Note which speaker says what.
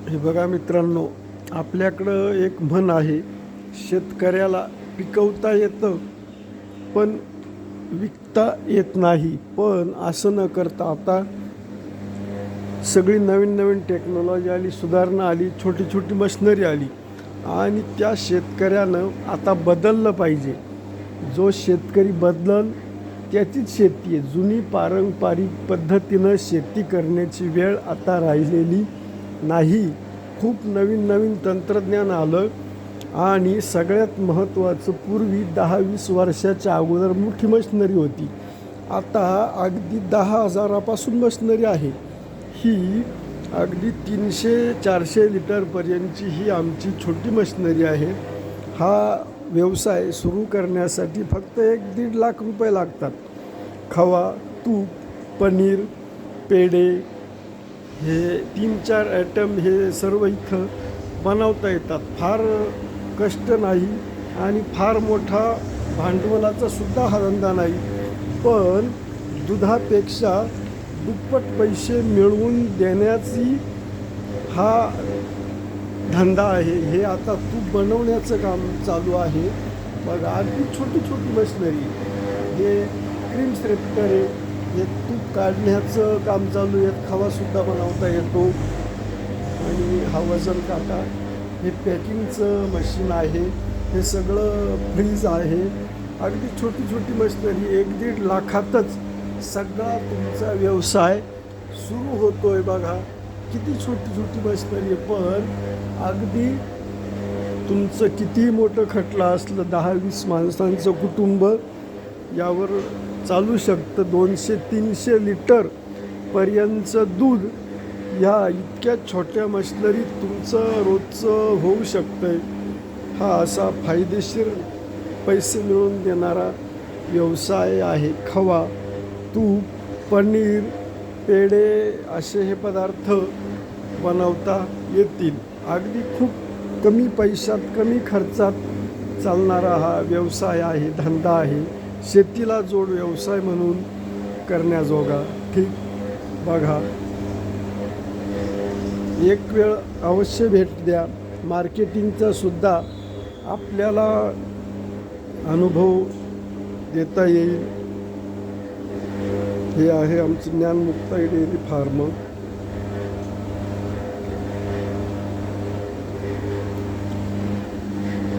Speaker 1: हे बघा मित्रांनो, आपल्याकडं एक म्हण आहे, शेतकऱ्याला पिकवता येतं पण विकता येत नाही. पण असं न करता आता सगळी नवीन नवीन टेक्नॉलॉजी आली, सुधारणा आली, छोटी छोटी मशिनरी आली आणि त्या शेतकऱ्यानं आता बदललं पाहिजे. जो शेतकरी बदलल त्याचीच शेती आहे. जुनी पारंपरिक पद्धतीनं शेती करण्याची वेळ आता राहिलेली नाही. खूप नवीन नवीन तंत्रज्ञान आलं आणि सगळ्यात महत्त्वाचं, पूर्वी 10-20 वर्षाच्या अगोदर मोठी मशिनरी होती. आता अगदी 10,000पासून मशिनरी आहे. ही अगदी 300-400 लिटरपर्यंतची ही आमची छोटी मशिनरी आहे. हा व्यवसाय सुरू करण्यासाठी फक्त 1-1.5 लाख रुपये लागतात. खवा, तूप, पनीर, पेढे हे 3-4 आयटम हे सर्व इथं बनवता येतात. फार कष्ट नाही आणि फार मोठा भांडवलाचा सुद्धा हा धंदा नाही. पण दुधापेक्षा दुप्पट पैसे मिळवून देण्याची हा धंदा आहे. हे आता तूप बनवण्याचं काम चालू आहे. बघा, अगदी छोटी छोटी मशिनरी, हे क्रीम स्ट्रेक्टर आहे, हे तूप काढण्याचं काम चालू आहे. खवासुद्धा बनवता येतो. आणि हा वजन काटा, हे पॅकिंगचं मशीन आहे, हे सगळं फ्रीज आहे. अगदी छोटी छोटी मशिनरी 1-1.5 लाखातच सगळा तुमचा व्यवसाय सुरू होतो आहे. बघा किती छोटी छोटी मशिनरी आहे, पण अगदी तुमचं कितीही मोठं खटलं असलं, 10-20 माणसांचं कुटुंब यावर चालू शकतं. 200-300 लिटरपर्यंतचं दूध ह्या इतक्या छोट्या मशिनरीत तुमचं रोजचं होऊ शकतं आहे. हा असा फायदेशीर पैसे मिळवून देणारा व्यवसाय आहे. खवा, तूप, पनीर, पेढे असे हे पदार्थ बनवता येतील. अगदी खूप कमी पैशात, कमी खर्चात चालणारा हा व्यवसाय आहे, धंदा आहे. शेतीला जोड व्यवसाय म्हणून करण्याजोगा. ठीक, बघा, एक वेळ अवश्य भेट द्या. मार्केटिंगचा सुद्धा आपल्याला अनुभव देता येईल. हे आहे आमचं ज्ञानमुक्ताई डेअरी फार्म.